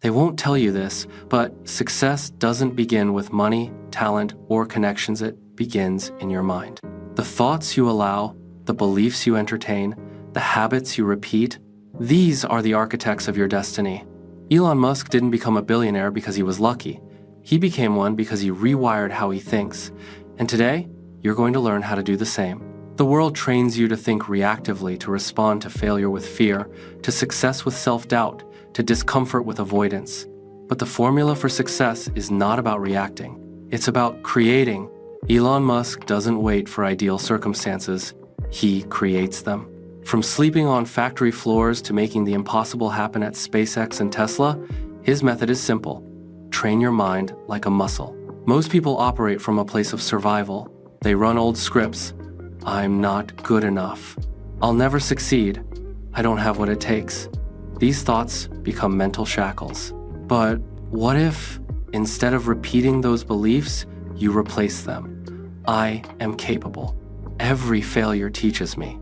They won't tell you this, but success doesn't begin with money, talent, or connections. It begins in your mind. The thoughts you allow, the beliefs you entertain, the habits you repeat, these are the architects of your destiny. Elon Musk didn't become a billionaire because he was lucky. He became one because he rewired how he thinks. And today, you're going to learn how to do the same. The world trains you to think reactively, to respond to failure with fear, to success with self-doubt, to discomfort with avoidance. But the formula for success is not about reacting. It's about creating. Elon Musk doesn't wait for ideal circumstances. He creates them. From sleeping on factory floors to making the impossible happen at SpaceX and Tesla, his method is simple. Train your mind like a muscle. Most people operate from a place of survival. They run old scripts. I'm not good enough. I'll never succeed. I don't have what it takes. These thoughts become mental shackles. But what if, instead of repeating those beliefs, you replace them? I am capable. Every failure teaches me.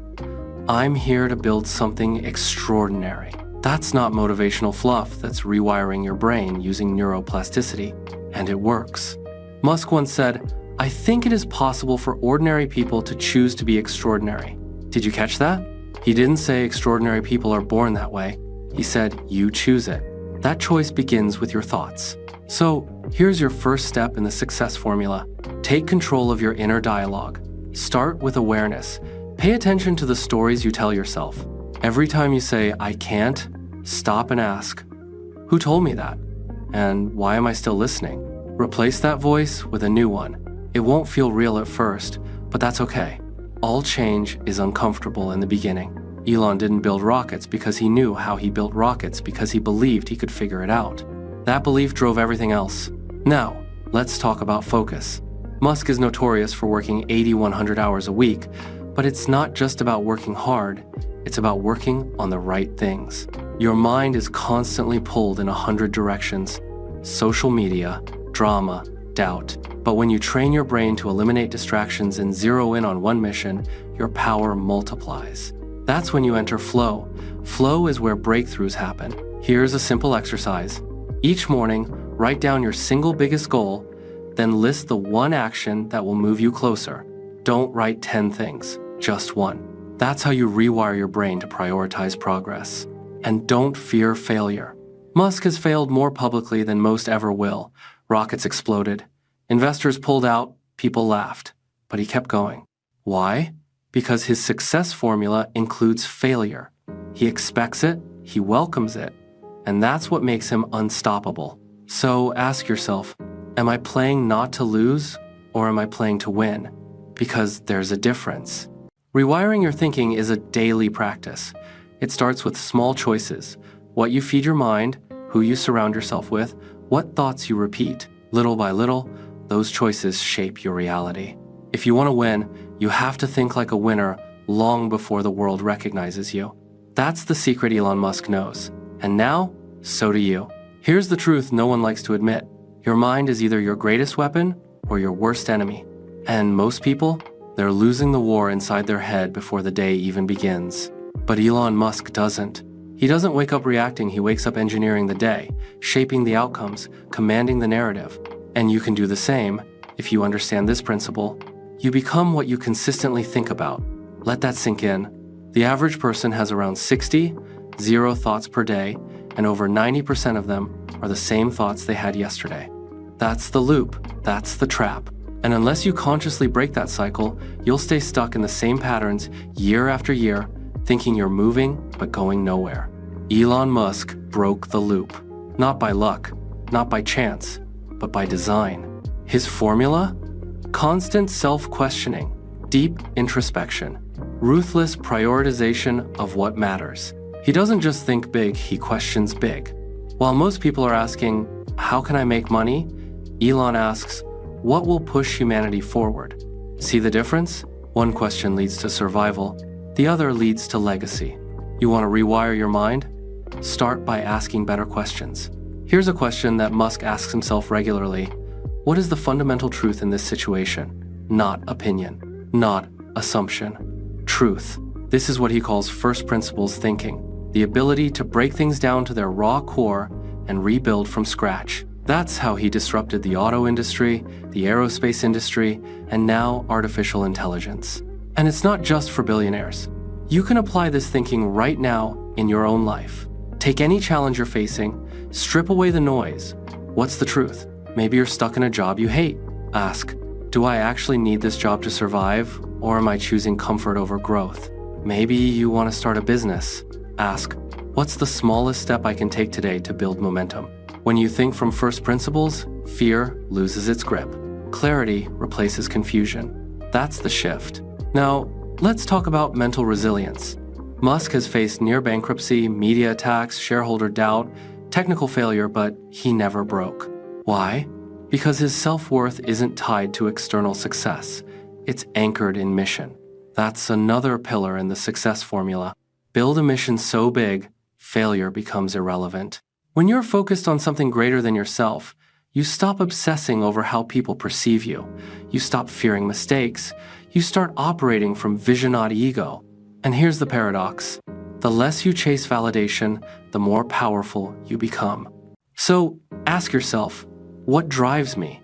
I'm here to build something extraordinary. That's not motivational fluff, that's rewiring your brain using neuroplasticity, and it works. Musk once said, "I think it is possible for ordinary people to choose to be extraordinary." Did you catch that? He didn't say extraordinary people are born that way. He said, you choose it. That choice begins with your thoughts. So here's your first step in the success formula. Take control of your inner dialogue. Start with awareness. Pay attention to the stories you tell yourself. Every time you say, I can't, stop and ask, who told me that? And why am I still listening? Replace that voice with a new one. It won't feel real at first, but that's okay. All change is uncomfortable in the beginning. Elon didn't build rockets because he knew how he built rockets, because he believed he could figure it out. That belief drove everything else. Now, let's talk about focus. Musk is notorious for working 100 hours a week, but it's not just about working hard, it's about working on the right things. Your mind is constantly pulled in 100 directions. Social media, drama, doubt. But when you train your brain to eliminate distractions and zero in on one mission, your power multiplies. That's when you enter flow. Flow is where breakthroughs happen. Here's a simple exercise. Each morning, write down your single biggest goal, then list the one action that will move you closer. Don't write 10 things, just one. That's how you rewire your brain to prioritize progress. And don't fear failure. Musk has failed more publicly than most ever will. Rockets exploded. Investors pulled out, people laughed. But he kept going. Why? Because his success formula includes failure. He expects it, he welcomes it, and that's what makes him unstoppable. So ask yourself, am I playing not to lose, or am I playing to win? Because there's a difference. Rewiring your thinking is a daily practice. It starts with small choices. What you feed your mind, who you surround yourself with, what thoughts you repeat. Little by little, those choices shape your reality. If you want to win, you have to think like a winner long before the world recognizes you. That's the secret Elon Musk knows. And now, so do you. Here's the truth no one likes to admit. Your mind is either your greatest weapon or your worst enemy. And most people, they're losing the war inside their head before the day even begins. But Elon Musk doesn't. He doesn't wake up reacting, he wakes up engineering the day, shaping the outcomes, commanding the narrative. And you can do the same if you understand this principle. You become what you consistently think about. Let that sink in. The average person has around 0 thoughts per day, and over 90% of them are the same thoughts they had yesterday. That's the loop. That's the trap. And unless you consciously break that cycle, you'll stay stuck in the same patterns year after year, thinking you're moving but going nowhere. Elon Musk broke the loop. Not by luck, not by chance, but by design. His formula? Constant self-questioning, deep introspection, ruthless prioritization of what matters. He doesn't just think big, he questions big. While most people are asking, how can I make money? Elon asks, what will push humanity forward? See the difference? One question leads to survival, the other leads to legacy. You want to rewire your mind? Start by asking better questions. Here's a question that Musk asks himself regularly. What is the fundamental truth in this situation? Not opinion, not assumption. Truth. This is what he calls first principles thinking, the ability to break things down to their raw core and rebuild from scratch. That's how he disrupted the auto industry, the aerospace industry, and now artificial intelligence. And it's not just for billionaires. You can apply this thinking right now in your own life. Take any challenge you're facing, strip away the noise. What's the truth? Maybe you're stuck in a job you hate. Ask, do I actually need this job to survive, or am I choosing comfort over growth? Maybe you want to start a business. Ask, what's the smallest step I can take today to build momentum? When you think from first principles, fear loses its grip. Clarity replaces confusion. That's the shift. Now, let's talk about mental resilience. Musk has faced near bankruptcy, media attacks, shareholder doubt, technical failure, but he never broke. Why? Because his self-worth isn't tied to external success. It's anchored in mission. That's another pillar in the success formula. Build a mission so big, failure becomes irrelevant. When you're focused on something greater than yourself, you stop obsessing over how people perceive you. You stop fearing mistakes. You start operating from vision, not ego. And here's the paradox. The less you chase validation, the more powerful you become. So ask yourself, what drives me?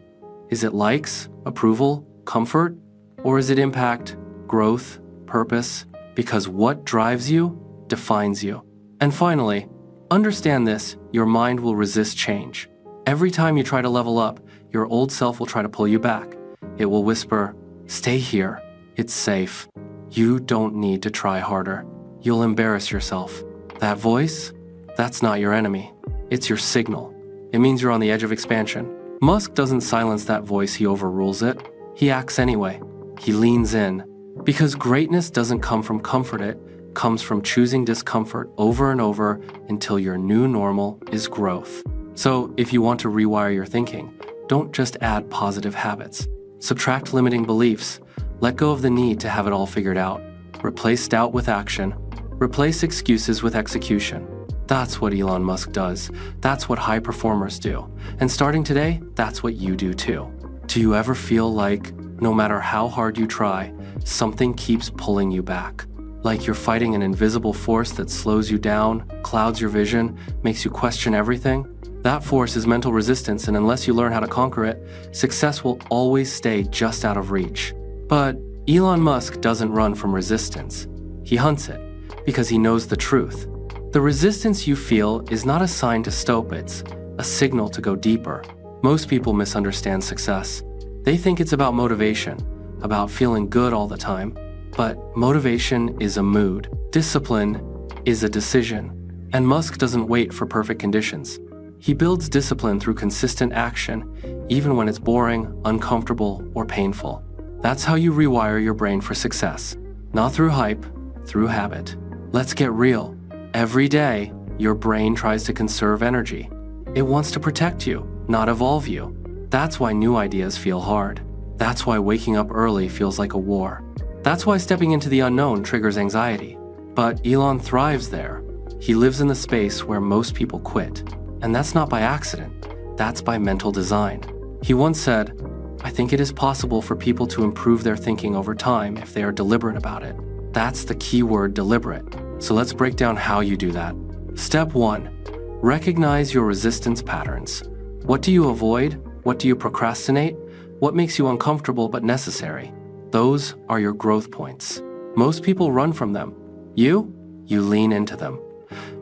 Is it likes, approval, comfort? Or is it impact, growth, purpose? Because what drives you defines you. And finally, understand this, your mind will resist change. Every time you try to level up, your old self will try to pull you back. It will whisper, stay here, it's safe. You don't need to try harder. You'll embarrass yourself. That voice, that's not your enemy. It's your signal. It means you're on the edge of expansion. Musk doesn't silence that voice, he overrules it. He acts anyway. He leans in. Because greatness doesn't come from comfort, it comes from choosing discomfort over and over until your new normal is growth. So if you want to rewire your thinking, don't just add positive habits. Subtract limiting beliefs. Let go of the need to have it all figured out. Replace doubt with action. Replace excuses with execution. That's what Elon Musk does. That's what high performers do. And starting today, that's what you do too. Do you ever feel like, no matter how hard you try, something keeps pulling you back? Like you're fighting an invisible force that slows you down, clouds your vision, makes you question everything? That force is mental resistance, and unless you learn how to conquer it, success will always stay just out of reach. But Elon Musk doesn't run from resistance. He hunts it, because he knows the truth. The resistance you feel is not a sign to stop, it's a signal to go deeper. Most people misunderstand success. They think it's about motivation, about feeling good all the time. But motivation is a mood. Discipline is a decision. And Musk doesn't wait for perfect conditions. He builds discipline through consistent action, even when it's boring, uncomfortable, or painful. That's how you rewire your brain for success. Not through hype, through habit. Let's get real. Every day, your brain tries to conserve energy. It wants to protect you, not evolve you. That's why new ideas feel hard. That's why waking up early feels like a war. That's why stepping into the unknown triggers anxiety. But Elon thrives there. He lives in the space where most people quit. And that's not by accident. That's by mental design. He once said, I think it is possible for people to improve their thinking over time if they are deliberate about it. That's the key word, deliberate. So let's break down how you do that. Step 1. Recognize your resistance patterns. What do you avoid? What do you procrastinate? What makes you uncomfortable but necessary? Those are your growth points. Most people run from them. You lean into them.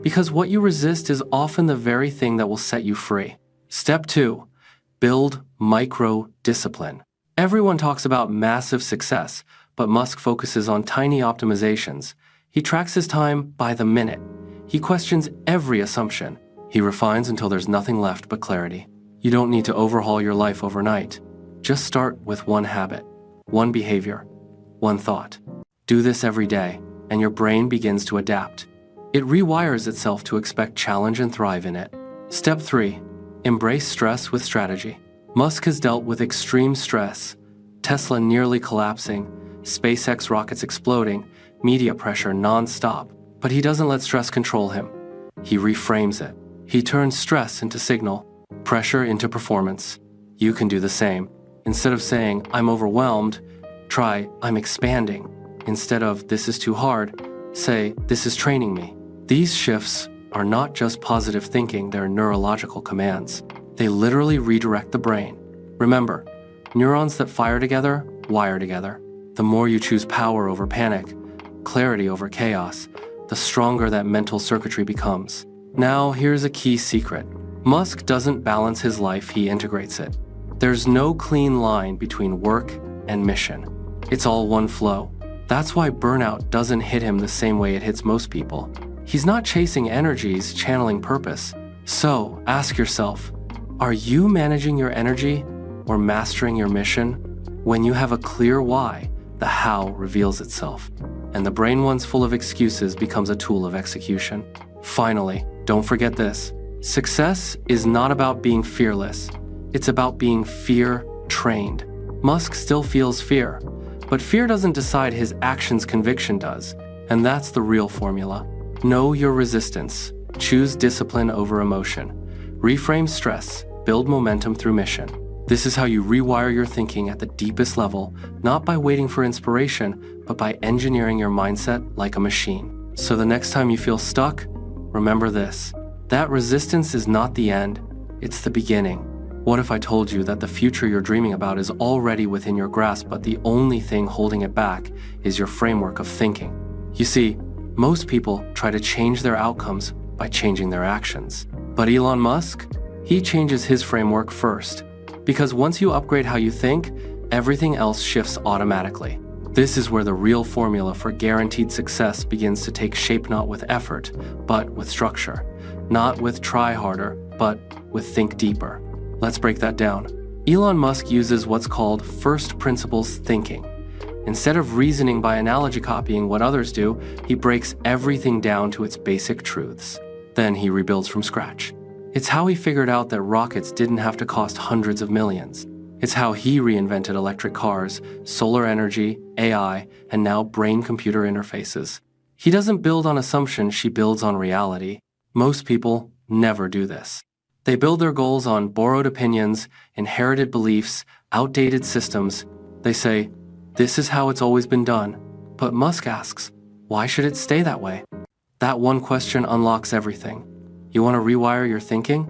Because what you resist is often the very thing that will set you free. Step 2. Build micro-discipline. Everyone talks about massive success, but Musk focuses on tiny optimizations. He tracks his time by the minute. He questions every assumption. He refines until there's nothing left but clarity. You don't need to overhaul your life overnight. Just start with one habit, one behavior, one thought. Do this every day, and your brain begins to adapt. It rewires itself to expect challenge and thrive in it. Step 3. Embrace stress with strategy. Musk has dealt with extreme stress, Tesla nearly collapsing, SpaceX rockets exploding, media pressure non-stop. But he doesn't let stress control him. He reframes it. He turns stress into signal, pressure into performance. You can do the same. Instead of saying, I'm overwhelmed, try, I'm expanding. Instead of, this is too hard, say, this is training me. These shifts are not just positive thinking, they're neurological commands. They literally redirect the brain. Remember, neurons that fire together, wire together. The more you choose power over panic, clarity over chaos, the stronger that mental circuitry becomes. Now, here's a key secret. Musk doesn't balance his life, he integrates it. There's no clean line between work and mission. It's all one flow. That's why burnout doesn't hit him the same way it hits most people. He's not chasing energies, channeling purpose. So, ask yourself, are you managing your energy or mastering your mission? When you have a clear why, the how reveals itself, and the brain once full of excuses becomes a tool of execution. Finally, don't forget this. Success is not about being fearless. It's about being fear-trained. Musk still feels fear, but fear doesn't decide his actions, conviction does. And that's the real formula. Know your resistance. Choose discipline over emotion. Reframe stress. Build momentum through mission. This is how you rewire your thinking at the deepest level, not by waiting for inspiration, but by engineering your mindset like a machine. So the next time you feel stuck, remember this. That resistance is not the end, it's the beginning. What if I told you that the future you're dreaming about is already within your grasp, but the only thing holding it back is your framework of thinking? You see, most people try to change their outcomes by changing their actions. But Elon Musk, he changes his framework first. Because once you upgrade how you think, everything else shifts automatically. This is where the real formula for guaranteed success begins to take shape, not with effort, but with structure. Not with try harder, but with think deeper. Let's break that down. Elon Musk uses what's called first principles thinking. Instead of reasoning by analogy copying what others do, he breaks everything down to its basic truths. Then he rebuilds from scratch. It's how he figured out that rockets didn't have to cost hundreds of millions. It's how he reinvented electric cars, solar energy, AI, and now brain-computer interfaces. He doesn't build on assumptions, she builds on reality. Most people never do this. They build their goals on borrowed opinions, inherited beliefs, outdated systems. They say, this is how it's always been done. But Musk asks, why should it stay that way? That one question unlocks everything. You want to rewire your thinking?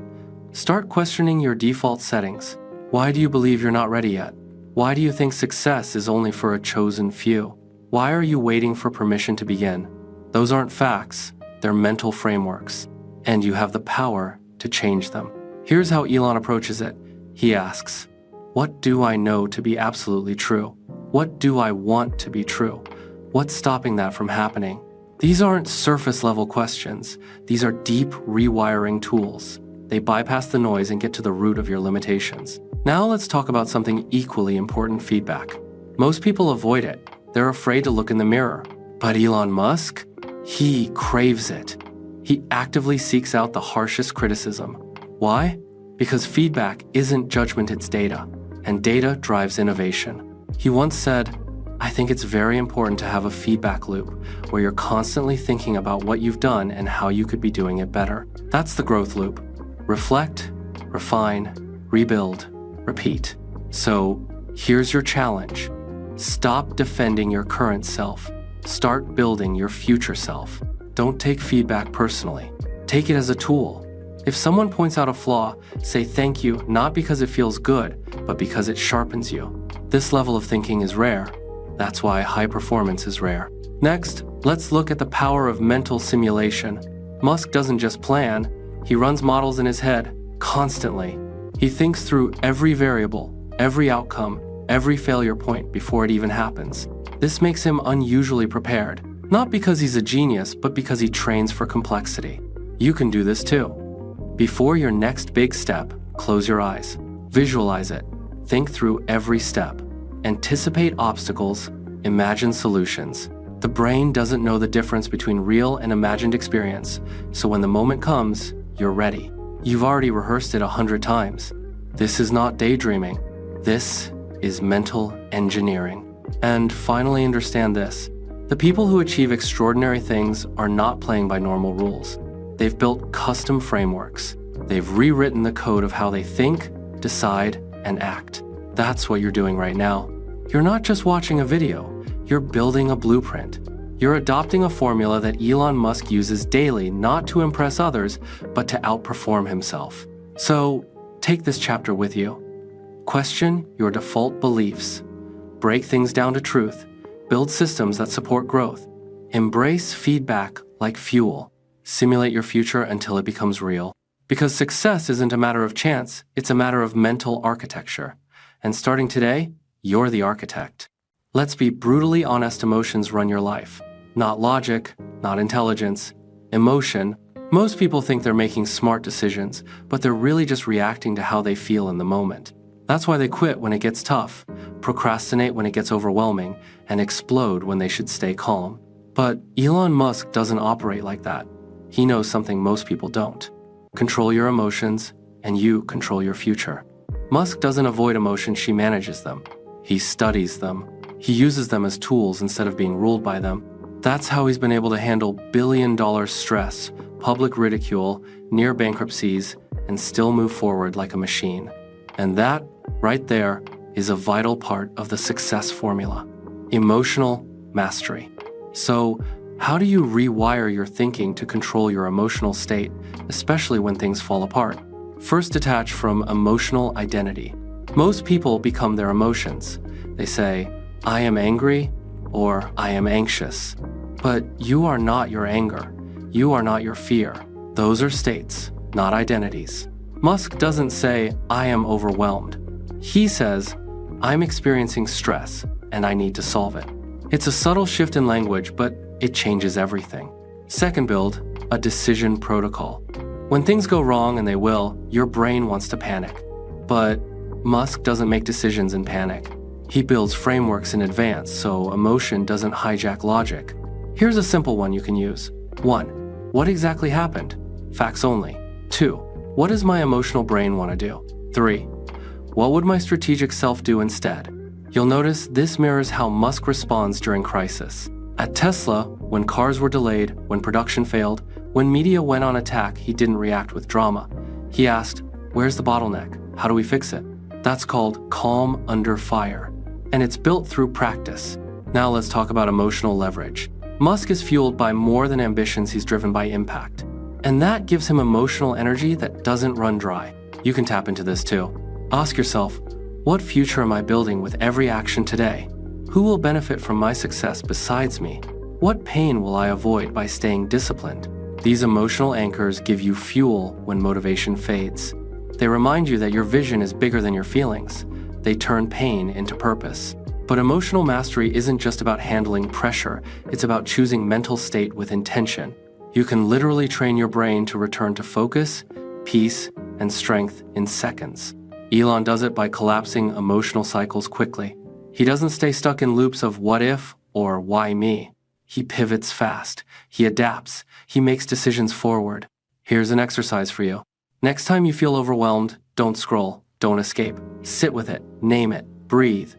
Start questioning your default settings. Why do you believe you're not ready yet? Why do you think success is only for a chosen few? Why are you waiting for permission to begin? Those aren't facts, they're mental frameworks, and you have the power to change them. Here's how Elon approaches it. He asks, what do I know to be absolutely true? What do I want to be true? What's stopping that from happening? These aren't surface-level questions. These are deep rewiring tools. They bypass the noise and get to the root of your limitations. Now let's talk about something equally important: feedback. Most people avoid it. They're afraid to look in the mirror. But Elon Musk? He craves it. He actively seeks out the harshest criticism. Why? Because feedback isn't judgment, it's data. And data drives innovation. He once said, I think it's very important to have a feedback loop where you're constantly thinking about what you've done and how you could be doing it better. That's the growth loop. Reflect, refine, rebuild, repeat. So here's your challenge. Stop defending your current self. Start building your future self. Don't take feedback personally. Take it as a tool. If someone points out a flaw, say thank you, not because it feels good, but because it sharpens you. This level of thinking is rare. That's why high performance is rare. Next, let's look at the power of mental simulation. Musk doesn't just plan, he runs models in his head constantly. He thinks through every variable, every outcome, every failure point before it even happens. This makes him unusually prepared, not because he's a genius, but because he trains for complexity. You can do this too. Before your next big step, close your eyes. Visualize it. Think through every step. Anticipate obstacles, imagine solutions. The brain doesn't know the difference between real and imagined experience, so when the moment comes, you're ready. You've already rehearsed it 100 times. This is not daydreaming. This is mental engineering. And finally, understand this. The people who achieve extraordinary things are not playing by normal rules. They've built custom frameworks. They've rewritten the code of how they think, decide, and act. That's what you're doing right now. You're not just watching a video, you're building a blueprint. You're adopting a formula that Elon Musk uses daily, not to impress others, but to outperform himself. So, take this chapter with you. Question your default beliefs. Break things down to truth. Build systems that support growth. Embrace feedback like fuel. Simulate your future until it becomes real. Because success isn't a matter of chance, it's a matter of mental architecture. And starting today, you're the architect. Let's be brutally honest, emotions run your life. Not logic, not intelligence, emotion. Most people think they're making smart decisions, but they're really just reacting to how they feel in the moment. That's why they quit when it gets tough, procrastinate when it gets overwhelming, and explode when they should stay calm. But Elon Musk doesn't operate like that. He knows something most people don't. Control your emotions, and you control your future. Musk doesn't avoid emotions, she manages them. He studies them. He uses them as tools instead of being ruled by them. That's how he's been able to handle billion-dollar stress, public ridicule, near bankruptcies, and still move forward like a machine. And that, right there, is a vital part of the success formula. Emotional mastery. So, how do you rewire your thinking to control your emotional state, especially when things fall apart? First, detach from emotional identity. Most people become their emotions. They say, I am angry, or I am anxious. But you are not your anger. You are not your fear. Those are states, not identities. Musk doesn't say, I am overwhelmed. He says, I'm experiencing stress, and I need to solve it. It's a subtle shift in language, but it changes everything. Second, build a decision protocol. When things go wrong, and they will, your brain wants to panic. But Musk doesn't make decisions in panic. He builds frameworks in advance, so emotion doesn't hijack logic. Here's a simple one you can use. 1. What exactly happened? Facts only. 2. What does my emotional brain want to do? 3. What would my strategic self do instead? You'll notice this mirrors how Musk responds during crisis. At Tesla, when cars were delayed, when production failed, when media went on attack, he didn't react with drama. He asked, where's the bottleneck? How do we fix it? That's called calm under fire. And it's built through practice. Now let's talk about emotional leverage. Musk is fueled by more than ambitions, he's driven by impact. And that gives him emotional energy that doesn't run dry. You can tap into this too. Ask yourself, what future am I building with every action today? Who will benefit from my success besides me? What pain will I avoid by staying disciplined? These emotional anchors give you fuel when motivation fades. They remind you that your vision is bigger than your feelings. They turn pain into purpose. But emotional mastery isn't just about handling pressure, it's about choosing mental state with intention. You can literally train your brain to return to focus, peace, and strength in seconds. Elon does it by collapsing emotional cycles quickly. He doesn't stay stuck in loops of what if or why me. He pivots fast. He adapts. He makes decisions forward. Here's an exercise for you. Next time you feel overwhelmed, don't scroll, don't escape. Sit with it, name it, breathe.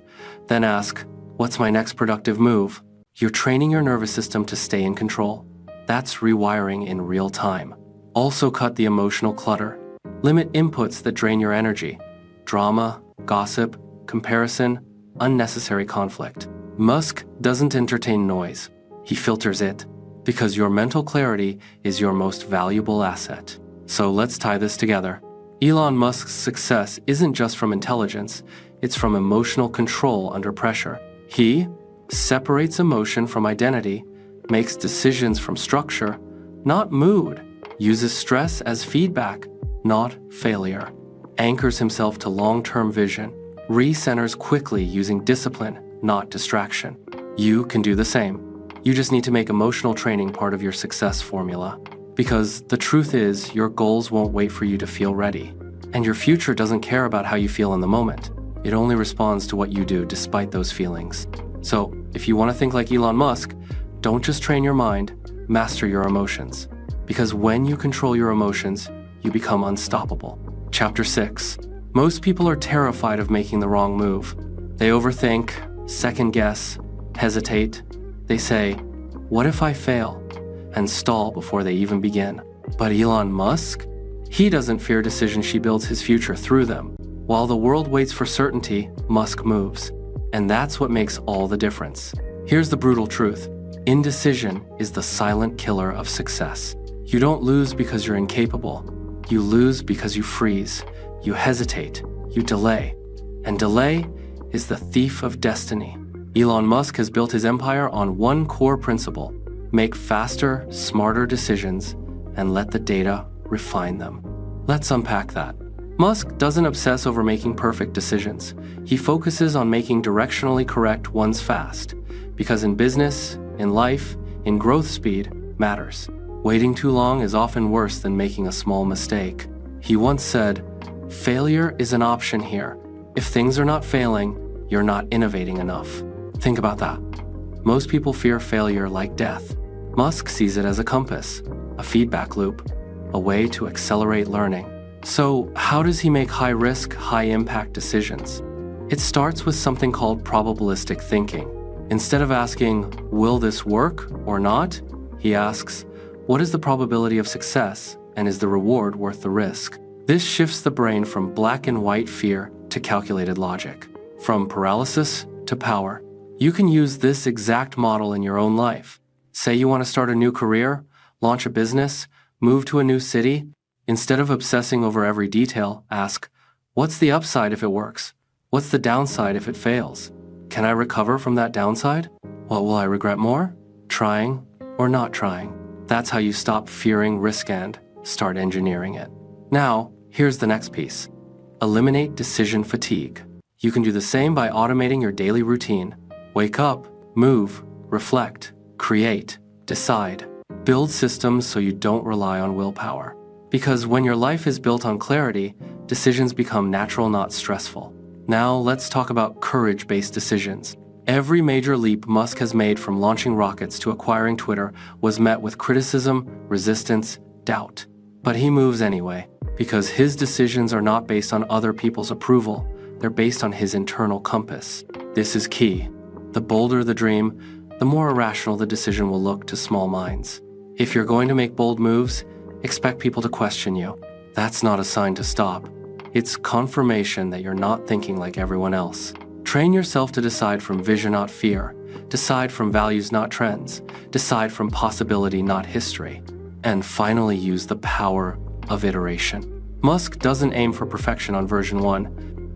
Then ask, what's my next productive move? You're training your nervous system to stay in control. That's rewiring in real time. Also cut the emotional clutter. Limit inputs that drain your energy. Drama, gossip, comparison, unnecessary conflict. Musk doesn't entertain noise. He filters it, because your mental clarity is your most valuable asset. So let's tie this together. Elon Musk's success isn't just from intelligence, it's from emotional control under pressure. He separates emotion from identity, makes decisions from structure, not mood, uses stress as feedback, not failure, anchors himself to long-term vision, recenters quickly using discipline, not distraction. You can do the same. You just need to make emotional training part of your success formula. Because the truth is, your goals won't wait for you to feel ready. And your future doesn't care about how you feel in the moment. It only responds to what you do despite those feelings. So, if you want to think like Elon Musk, don't just train your mind, master your emotions. Because when you control your emotions, you become unstoppable. Chapter 6. Most people are terrified of making the wrong move. They overthink, second guess, hesitate. They say, what if I fail? And stall before they even begin. But Elon Musk? He doesn't fear decisions, she builds his future through them. While the world waits for certainty, Musk moves. And that's what makes all the difference. Here's the brutal truth. Indecision is the silent killer of success. You don't lose because you're incapable. You lose because you freeze, you hesitate, you delay. And delay is the thief of destiny. Elon Musk has built his empire on one core principle: make faster, smarter decisions and let the data refine them. Let's unpack that. Musk doesn't obsess over making perfect decisions. He focuses on making directionally correct ones fast, because in business, in life, in growth, speed matters. Waiting too long is often worse than making a small mistake. He once said, "Failure is an option here. If things are not failing, you're not innovating enough." Think about that. Most people fear failure like death. Musk sees it as a compass, a feedback loop, a way to accelerate learning. So, how does he make high-risk, high-impact decisions? It starts with something called probabilistic thinking. Instead of asking, "Will this work or not?" he asks, "What is the probability of success, and is the reward worth the risk?" This shifts the brain from black and white fear to calculated logic, from paralysis to power. You can use this exact model in your own life. Say you want to start a new career, launch a business, move to a new city. Instead of obsessing over every detail, ask, "What's the upside if it works? What's the downside if it fails? Can I recover from that downside? What will I regret more? Trying or not trying?" That's how you stop fearing risk and start engineering it. Now, here's the next piece. Eliminate decision fatigue. You can do the same by automating your daily routine. Wake up, move, reflect, create, decide. Build systems so you don't rely on willpower. Because when your life is built on clarity, decisions become natural, not stressful. Now, let's talk about courage-based decisions. Every major leap Musk has made, from launching rockets to acquiring Twitter, was met with criticism, resistance, doubt. But he moves anyway, because his decisions are not based on other people's approval. They're based on his internal compass. This is key. The bolder the dream, the more irrational the decision will look to small minds. If you're going to make bold moves, expect people to question you. That's not a sign to stop. It's confirmation that you're not thinking like everyone else. Train yourself to decide from vision, not fear. Decide from values, not trends. Decide from possibility, not history. And finally, use the power of iteration. Musk doesn't aim for perfection on version 1.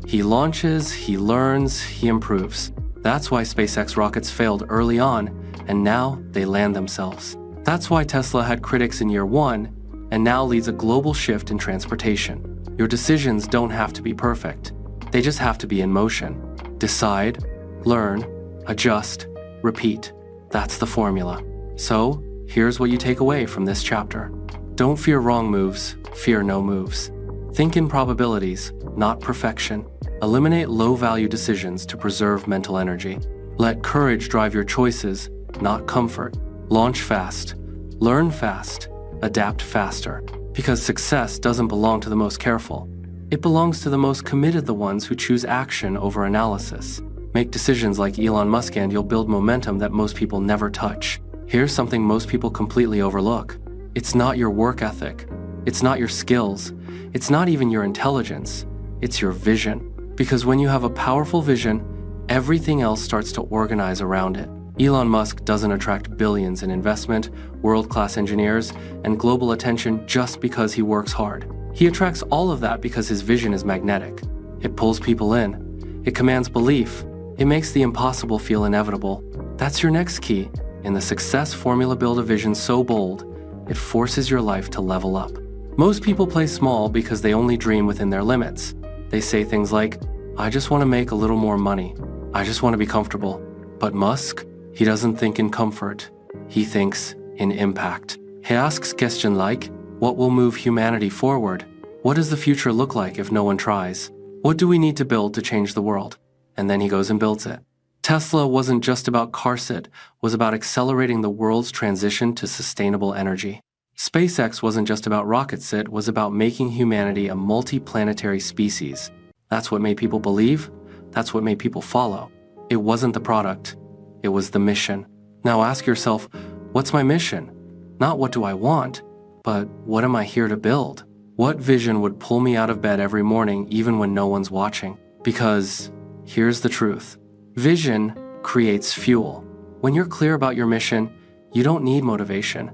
He launches, he learns, he improves. That's why SpaceX rockets failed early on, and now they land themselves. That's why Tesla had critics in year 1, and now leads a global shift in transportation. Your decisions don't have to be perfect. They just have to be in motion. Decide, learn, adjust, repeat. That's the formula. So, here's what you take away from this chapter. Don't fear wrong moves, fear no moves. Think in probabilities, not perfection. Eliminate low-value decisions to preserve mental energy. Let courage drive your choices, not comfort. Launch fast, learn fast, adapt faster. Because success doesn't belong to the most careful. It belongs to the most committed, the ones who choose action over analysis. Make decisions like Elon Musk and you'll build momentum that most people never touch. Here's something most people completely overlook. It's not your work ethic. It's not your skills. It's not even your intelligence. It's your vision. Because when you have a powerful vision, everything else starts to organize around it. Elon Musk doesn't attract billions in investment, world-class engineers, and global attention just because he works hard. He attracts all of that because his vision is magnetic. It pulls people in. It commands belief. It makes the impossible feel inevitable. That's your next key. In the success formula, build a vision so bold, it forces your life to level up. Most people play small because they only dream within their limits. They say things like, "I just want to make a little more money. I just want to be comfortable." But Musk, he doesn't think in comfort. He thinks in impact. He asks questions like, what will move humanity forward? What does the future look like if no one tries? What do we need to build to change the world? And then he goes and builds it. Tesla wasn't just about cars, it was about accelerating the world's transition to sustainable energy. SpaceX wasn't just about rockets, it was about making humanity a multi-planetary species. That's what made people believe. That's what made people follow. It wasn't the product. It was the mission. Now ask yourself, what's my mission? Not what do I want, but what am I here to build? What vision would pull me out of bed every morning even when no one's watching? Because here's the truth. Vision creates fuel. When you're clear about your mission, you don't need motivation.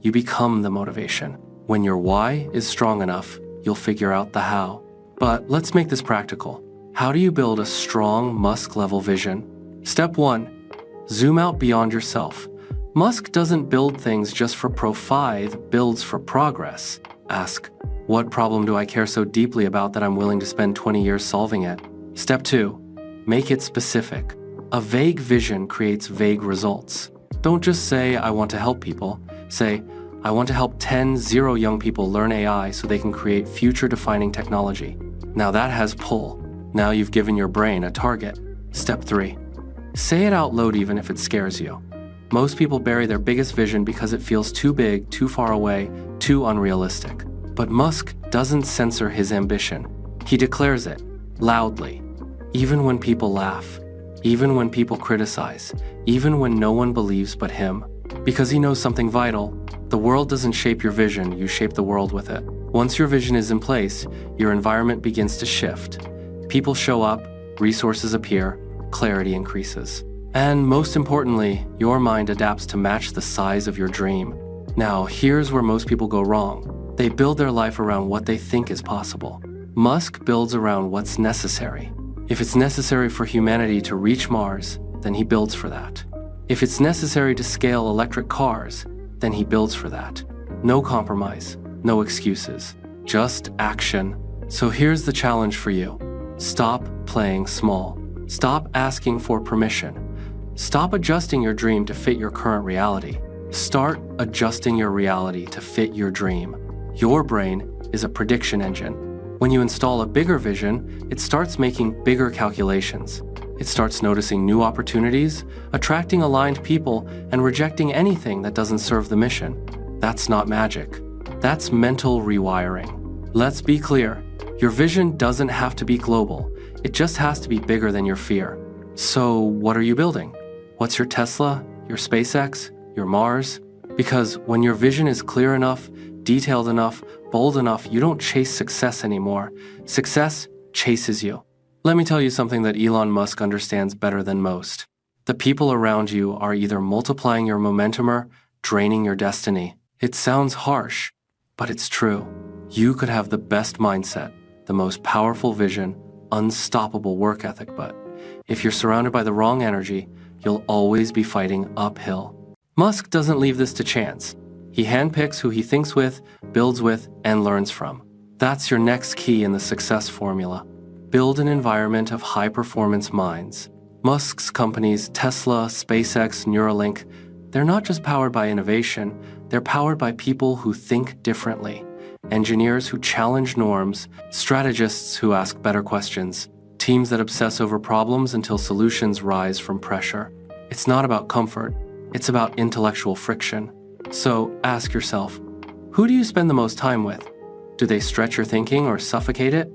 You become the motivation. When your why is strong enough, you'll figure out the how. But let's make this practical. How do you build a strong Musk-level vision? Step 1. Zoom out beyond yourself. Musk doesn't build things just for profit, builds for progress. Ask, what problem do I care so deeply about that I'm willing to spend 20 years solving it? Step 2. Make it specific. A vague vision creates vague results. Don't just say, I want to help people. Say, I want to help 10 young people learn AI so they can create future-defining technology. Now that has pull. Now you've given your brain a target. Step 3. Say it out loud even if it scares you. Most people bury their biggest vision because it feels too big, too far away, too unrealistic. But Musk doesn't censor his ambition. He declares it, loudly. Even when people laugh. Even when people criticize. Even when no one believes but him. Because he knows something vital. The world doesn't shape your vision, you shape the world with it. Once your vision is in place, your environment begins to shift. People show up, resources appear, clarity increases. And most importantly, your mind adapts to match the size of your dream. Now, here's where most people go wrong. They build their life around what they think is possible. Musk builds around what's necessary. If it's necessary for humanity to reach Mars, then he builds for that. If it's necessary to scale electric cars, then he builds for that. No compromise, no excuses, just action. So here's the challenge for you. Stop playing small. Stop asking for permission. Stop adjusting your dream to fit your current reality. Start adjusting your reality to fit your dream. Your brain is a prediction engine. When you install a bigger vision, it starts making bigger calculations. It starts noticing new opportunities, attracting aligned people, and rejecting anything that doesn't serve the mission. That's not magic. That's mental rewiring. Let's be clear. Your vision doesn't have to be global. It just has to be bigger than your fear. So what are you building? What's your Tesla, your SpaceX, your Mars? Because when your vision is clear enough, detailed enough, bold enough, you don't chase success anymore. Success chases you. Let me tell you something that Elon Musk understands better than most. The people around you are either multiplying your momentum or draining your destiny. It sounds harsh, but it's true. You could have the best mindset, the most powerful vision, unstoppable work ethic, but if you're surrounded by the wrong energy, you'll always be fighting uphill. Musk doesn't leave this to chance. He handpicks who he thinks with, builds with, and learns from. That's your next key in the success formula. Build an environment of high-performance minds. Musk's companies, Tesla, SpaceX, Neuralink, they're not just powered by innovation, they're powered by people who think differently. Engineers who challenge norms, strategists who ask better questions, teams that obsess over problems until solutions rise from pressure. It's not about comfort, it's about intellectual friction. So ask yourself, who do you spend the most time with? Do they stretch your thinking or suffocate it?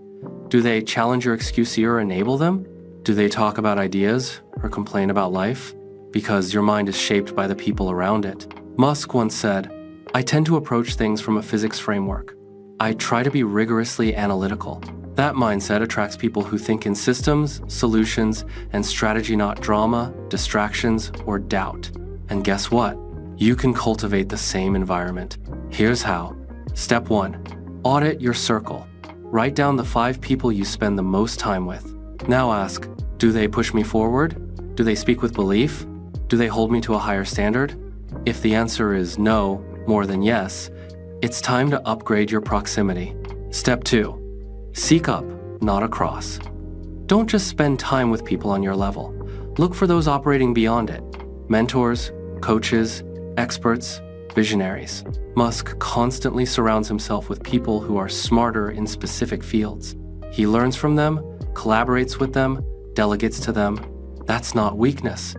Do they challenge your excuses or enable them? Do they talk about ideas or complain about life? Because your mind is shaped by the people around it. Musk once said, I tend to approach things from a physics framework. I try to be rigorously analytical. That mindset attracts people who think in systems, solutions, and strategy, not drama, distractions, or doubt. And guess what? You can cultivate the same environment. Here's how. Step 1. Audit your circle. Write down the 5 people you spend the most time with. Now ask, do they push me forward? Do they speak with belief? Do they hold me to a higher standard? If the answer is no, more than yes, it's time to upgrade your proximity. Step 2. Seek up, not across. Don't just spend time with people on your level. Look for those operating beyond it. Mentors, coaches, experts, visionaries. Musk constantly surrounds himself with people who are smarter in specific fields. He learns from them, collaborates with them, delegates to them. That's not weakness.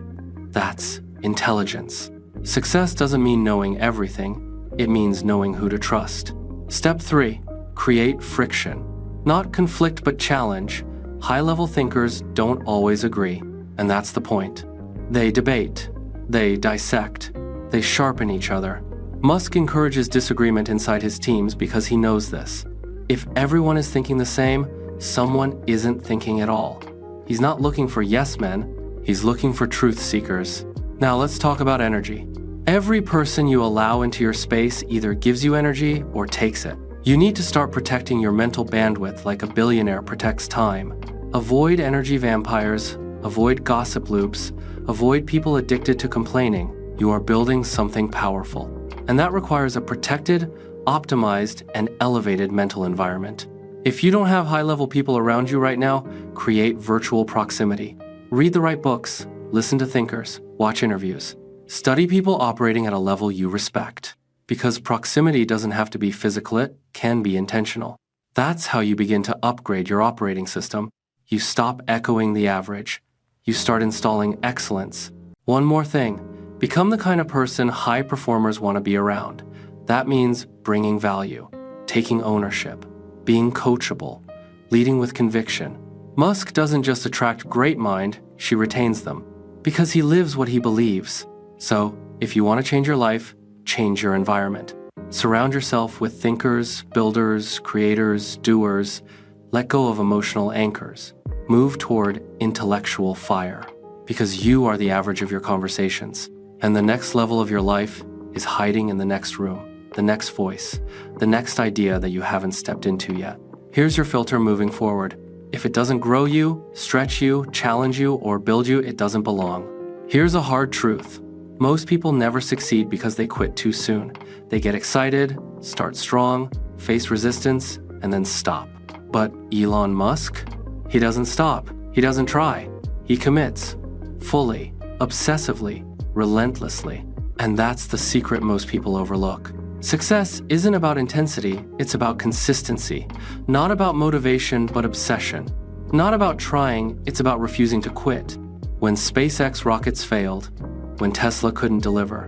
That's intelligence. Success doesn't mean knowing everything. It means knowing who to trust. Step 3. Create friction. Not conflict, but challenge. High-level thinkers don't always agree, and that's the point. They debate. They dissect. They sharpen each other. Musk encourages disagreement inside his teams because he knows this. If everyone is thinking the same, someone isn't thinking at all. He's not looking for yes men. He's looking for truth seekers. Now let's talk about energy. Every person you allow into your space either gives you energy or takes it. You need to start protecting your mental bandwidth like a billionaire protects time. Avoid energy vampires, avoid gossip loops, avoid people addicted to complaining. You are building something powerful. And that requires a protected, optimized, and elevated mental environment. If you don't have high-level people around you right now, create virtual proximity. Read the right books, listen to thinkers, watch interviews. Study people operating at a level you respect. Because proximity doesn't have to be physical, it can be intentional. That's how you begin to upgrade your operating system. You stop echoing the average. You start installing excellence. One more thing, become the kind of person high performers want to be around. That means bringing value, taking ownership, being coachable, leading with conviction. Musk doesn't just attract great mind, she retains them, because he lives what he believes. So, if you want to change your life, change your environment. Surround yourself with thinkers, builders, creators, doers. Let go of emotional anchors. Move toward intellectual fire, because you are the average of your conversations. And the next level of your life is hiding in the next room, the next voice, the next idea that you haven't stepped into yet. Here's your filter moving forward. If it doesn't grow you, stretch you, challenge you, or build you, it doesn't belong. Here's a hard truth. Most people never succeed because they quit too soon. They get excited, start strong, face resistance, and then stop. But Elon Musk? He doesn't stop. He doesn't try. He commits. Fully, obsessively, relentlessly. And that's the secret most people overlook. Success isn't about intensity, it's about consistency. Not about motivation, but obsession. Not about trying, it's about refusing to quit. When SpaceX rockets failed, when Tesla couldn't deliver,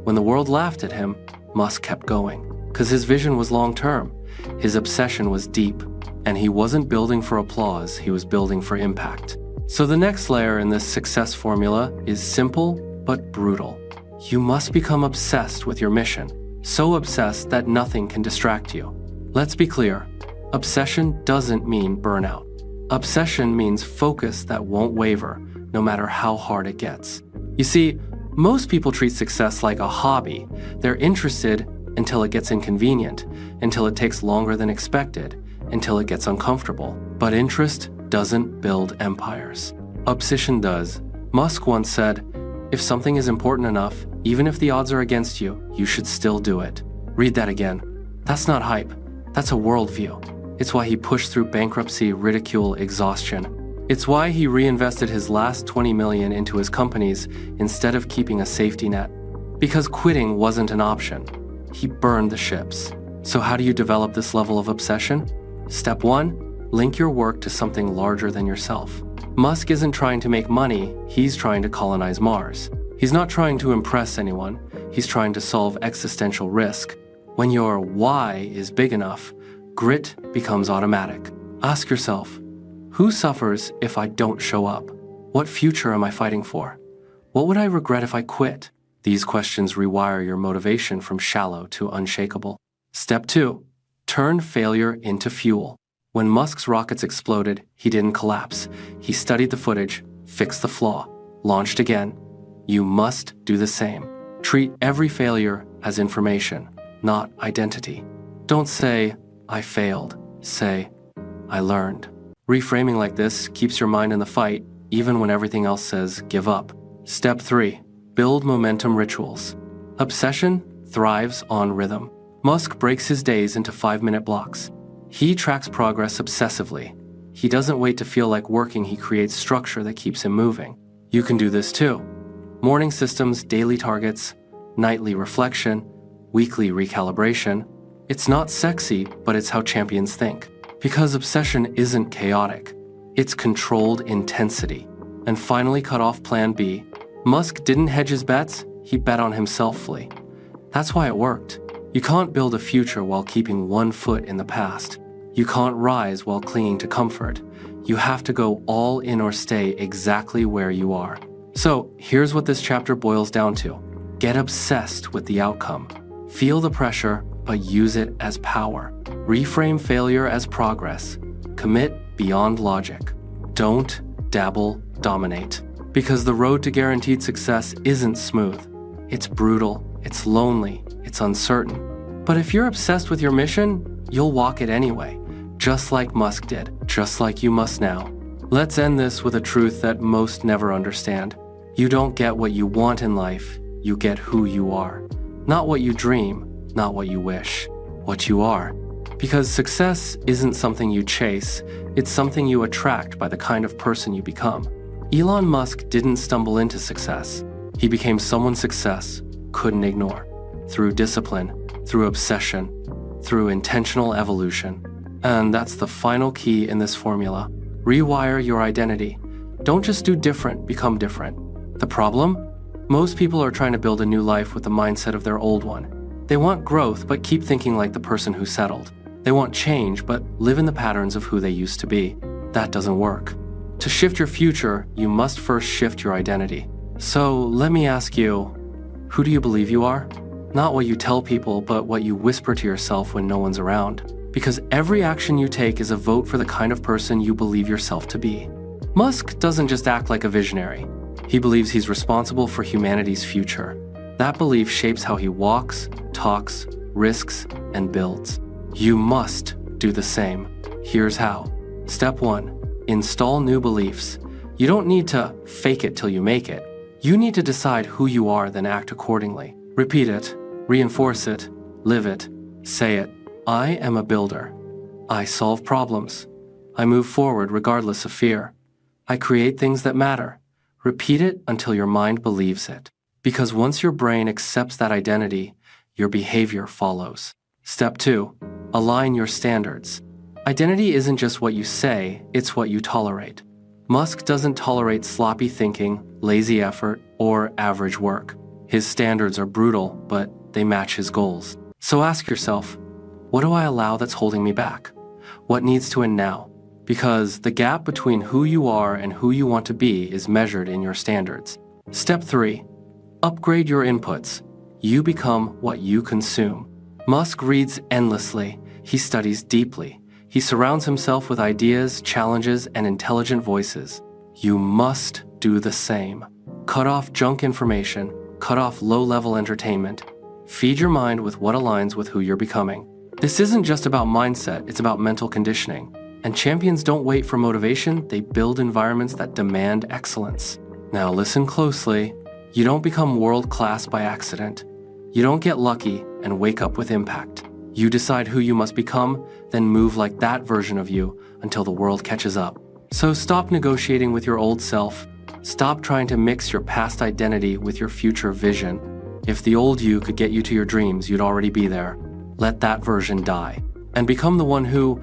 when the world laughed at him, Musk kept going. Because his vision was long-term, his obsession was deep, and he wasn't building for applause, he was building for impact. So the next layer in this success formula is simple but brutal. You must become obsessed with your mission. So obsessed that nothing can distract you. Let's be clear, obsession doesn't mean burnout. Obsession means focus that won't waver, no matter how hard it gets. You see, most people treat success like a hobby. They're interested until it gets inconvenient, until it takes longer than expected, until it gets uncomfortable. But interest doesn't build empires. Obsession does. Musk once said, "If something is important enough, even if the odds are against you, you should still do it." Read that again. That's not hype. That's a worldview. It's why he pushed through bankruptcy, ridicule, exhaustion. It's why he reinvested his last $20 million into his companies instead of keeping a safety net. Because quitting wasn't an option. He burned the ships. So how do you develop this level of obsession? Step 1, link your work to something larger than yourself. Musk isn't trying to make money, he's trying to colonize Mars. He's not trying to impress anyone, he's trying to solve existential risk. When your why is big enough, grit becomes automatic. Ask yourself, who suffers if I don't show up? What future am I fighting for? What would I regret if I quit? These questions rewire your motivation from shallow to unshakable. Step 2, turn failure into fuel. When Musk's rockets exploded, he didn't collapse. He studied the footage, fixed the flaw, launched again. You must do the same. Treat every failure as information, not identity. Don't say, "I failed." Say, "I learned." Reframing like this keeps your mind in the fight, even when everything else says, "Give up." Step 3, build momentum rituals. Obsession thrives on rhythm. Musk breaks his days into 5-minute blocks. He tracks progress obsessively. He doesn't wait to feel like working, he creates structure that keeps him moving. You can do this too. Morning systems, daily targets, nightly reflection, weekly recalibration. It's not sexy, but it's how champions think. Because obsession isn't chaotic. It's controlled intensity. And finally cut off plan B. Musk didn't hedge his bets, he bet on himself fully. That's why it worked. You can't build a future while keeping one foot in the past. You can't rise while clinging to comfort. You have to go all in or stay exactly where you are. So here's what this chapter boils down to. Get obsessed with the outcome. Feel the pressure, but use it as power. Reframe failure as progress. Commit beyond logic. Don't dabble, dominate. Because the road to guaranteed success isn't smooth. It's brutal, it's lonely, it's uncertain. But if you're obsessed with your mission, you'll walk it anyway, just like Musk did, just like you must now. Let's end this with a truth that most never understand. You don't get what you want in life, you get who you are. Not what you dream, not what you wish, what you are. Because success isn't something you chase, it's something you attract by the kind of person you become. Elon Musk didn't stumble into success. He became someone success couldn't ignore. Through discipline, through obsession, through intentional evolution. And that's the final key in this formula. Rewire your identity. Don't just do different, become different. The problem? Most people are trying to build a new life with the mindset of their old one. They want growth, but keep thinking like the person who settled. They want change, but live in the patterns of who they used to be. That doesn't work. To shift your future, you must first shift your identity. So let me ask you, who do you believe you are? Not what you tell people, but what you whisper to yourself when no one's around. Because every action you take is a vote for the kind of person you believe yourself to be. Musk doesn't just act like a visionary. He believes he's responsible for humanity's future. That belief shapes how he walks, talks, risks, and builds. You must do the same. Here's how. Step 1. Install new beliefs. You don't need to fake it till you make it. You need to decide who you are, then act accordingly. Repeat it, reinforce it, live it, say it. I am a builder. I solve problems. I move forward regardless of fear. I create things that matter. Repeat it until your mind believes it. Because once your brain accepts that identity, your behavior follows. Step 2. Align your standards. Identity isn't just what you say, it's what you tolerate. Musk doesn't tolerate sloppy thinking, lazy effort, or average work. His standards are brutal, but they match his goals. So ask yourself, what do I allow that's holding me back? What needs to end now? Because the gap between who you are and who you want to be is measured in your standards. Step 3. Upgrade your inputs. You become what you consume. Musk reads endlessly. He studies deeply. He surrounds himself with ideas, challenges, and intelligent voices. You must do the same. Cut off junk information. Cut off low-level entertainment. Feed your mind with what aligns with who you're becoming. This isn't just about mindset, it's about mental conditioning. And champions don't wait for motivation, they build environments that demand excellence. Now listen closely. You don't become world-class by accident. You don't get lucky and wake up with impact. You decide who you must become, then move like that version of you until the world catches up. So stop negotiating with your old self. Stop trying to mix your past identity with your future vision. If the old you could get you to your dreams, you'd already be there. Let that version die. And become the one who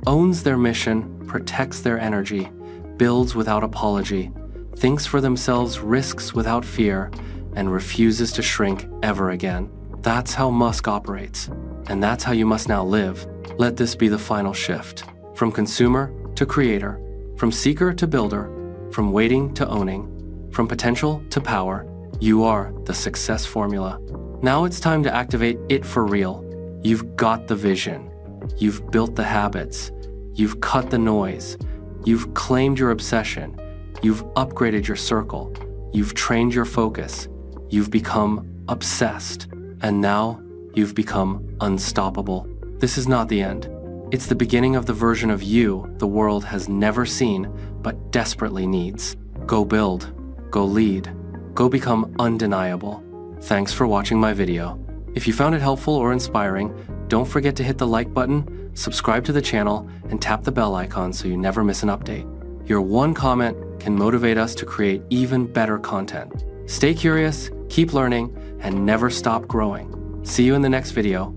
owns their mission, protects their energy, builds without apology, thinks for themselves, risks without fear, and refuses to shrink ever again. That's how Musk operates. And that's how you must now live. Let this be the final shift. From consumer to creator, from seeker to builder, from waiting to owning, from potential to power, you are the success formula. Now it's time to activate it for real. You've got the vision. You've built the habits. You've cut the noise. You've claimed your obsession. You've upgraded your circle. You've trained your focus. You've become obsessed. And now you've become unstoppable. This is not the end. It's the beginning of the version of you the world has never seen but desperately needs. Go build. Go lead. Go become undeniable. Thanks for watching my video. If you found it helpful or inspiring, don't forget to hit the like button, subscribe to the channel, and tap the bell icon so you never miss an update. Your one comment can motivate us to create even better content. Stay curious, keep learning, and never stop growing. See you in the next video.